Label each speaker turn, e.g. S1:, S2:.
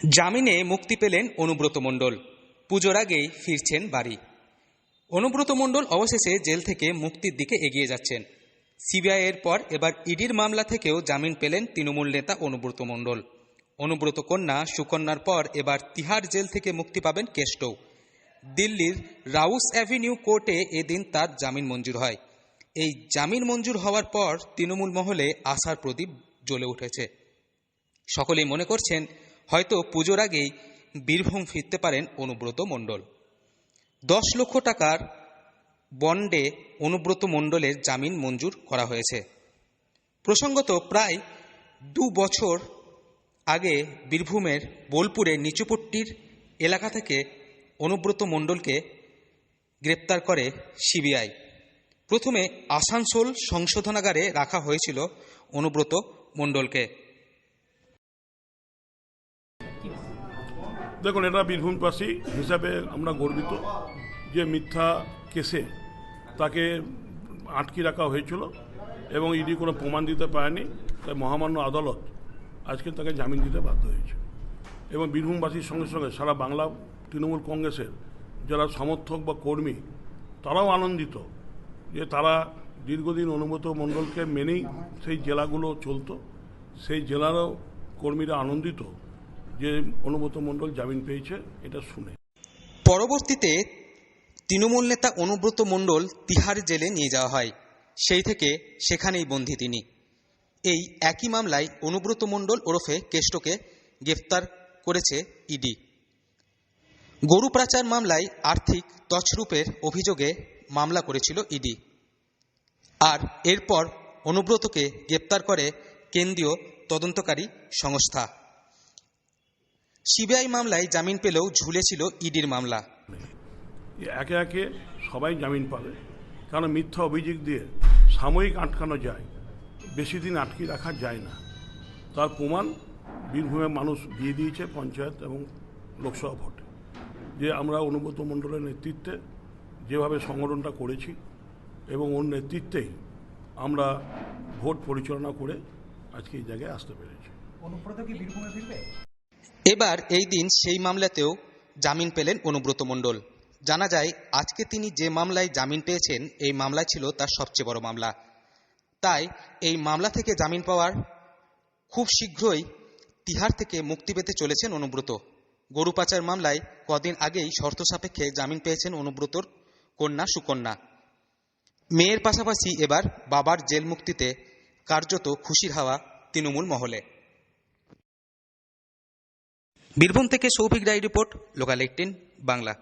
S1: জামিনে মুক্তি পেলেন অনুব্রত মণ্ডল। পুজোর আগেই ফিরছেন বাড়ি। অনুব্রত মণ্ডল অবশেষে জেল থেকে মুক্তির দিকে এগিয়ে যাচ্ছেন। সিবিআই এর পর এবার ইডির মামলা থেকেও জামিন পেলেন তৃণমূল নেতা অনুব্রত মণ্ডল। অনুব্রত কন্যা সুকন্যার পর এবার তিহার জেল থেকে মুক্তি পাবেন কেষ্টও। দিল্লির রাউস অ্যাভিনিউ কোর্টে এদিন তার জামিন মঞ্জুর হয়। এই জামিন মঞ্জুর হওয়ার পর তৃণমূল মহলে আশার প্রদীপ জ্বলে উঠেছে। সকলেই মনে করছেন হয়তো পুজোর আগেই বীরভূম ফিরতে পারেন অনুব্রত মণ্ডল। 10 লক্ষ টাকার বন্ডে অনুব্রত মণ্ডলের জামিন মঞ্জুর করা হয়েছে। প্রসঙ্গত, প্রায় 2 বছর আগে বীরভূমের বোলপুরের নিচুপট্টির এলাকা থেকে অনুব্রত মণ্ডলকে গ্রেপ্তার করে সিবিআই। প্রথমে আসানসোল সংশোধনাগারে রাখা হয়েছিল অনুব্রত মণ্ডলকে।
S2: দেখুন, এটা বীরভূমবাসী হিসাবে আমরা গর্বিত যে মিথ্যা কেসে তাকে আটকে রাখা হয়েছিল এবং ইডি কোনো প্রমাণ দিতে পারেনি, তাই মহামান্য আদালত আজকে তাকে জামিন দিতে বাধ্য হয়েছে। এবং বীরভূমবাসীর সঙ্গে সঙ্গে সারা বাংলা তৃণমূল কংগ্রেসের যারা সমর্থক বা কর্মী তারাও আনন্দিত যে তারা দীর্ঘদিন অনুব্রত মণ্ডলকে মেনেই সেই জেলাগুলো চলত, সেই জেলারও কর্মীরা আনন্দিত যে অনুব্রত মণ্ডল জামিন পেয়েছে এটা শুনে।
S1: পরবর্তীতে তৃণমূল নেতা অনুব্রত মণ্ডল তিহার জেলে নিয়ে যাওয়া হয়। সেই থেকে সেখানেই বন্দী তিনি। এই একই মামলায় অনুব্রত মণ্ডল ওরফে কেষ্টকে গ্রেফতার করেছে ইডি। গরু পাচার মামলায় আর্থিক তছরূপের অভিযোগে মামলা করেছিল ইডি। আর এরপর অনুব্রতকে গ্রেপ্তার করে কেন্দ্রীয় তদন্তকারী সংস্থা। সিবিআই মামলায় জামিন পেলেও ঝুলেছিল ইডির মামলা।
S2: একে একে সবাই জামিন পাবে, কারণ মিথ্যা অভিযোগ দিয়ে সাময়িক আটকানো যায়, বেশি দিন আটকে রাখা যায় না। তার প্রমাণ বীরভূমের মানুষ দিয়ে দিয়েছে পঞ্চায়েত এবং লোকসভা ভোটে, যে আমরা অনুব্রত মণ্ডলের নেতৃত্বে যেভাবে সংগঠনটা করেছি এবং ওর নেতৃত্বেই আমরা ভোট পরিচালনা করে আজকে এই জায়গায় আসতে পেরেছি।
S3: অনুব্রত কি বীরভূমে ফিরবে?
S1: এবার এই দিন সেই মামলাতেও জামিন পেলেন অনুব্রত মণ্ডল। জানা যায় আজকে তিনি যে মামলায় জামিন পেয়েছেন এই মামলায় ছিল তার সবচেয়ে বড় মামলা। তাই এই মামলা থেকে জামিন পাওয়ার খুব শীঘ্রই তিহার থেকে মুক্তি পেতে চলেছেন অনুব্রত। গরু পাচার মামলায় কদিন আগেই শর্ত সাপেক্ষে জামিন পেয়েছেন অনুব্রতর কন্যা সুকন্যা। মেয়ের পাশাপাশি এবার বাবার জেল মুক্তিতে কার্যত খুশির হাওয়া তৃণমূল মহলে। বীরভূম থেকে সৌভিক রায় রিপোর্ট, লোকাল 18 বাংলা।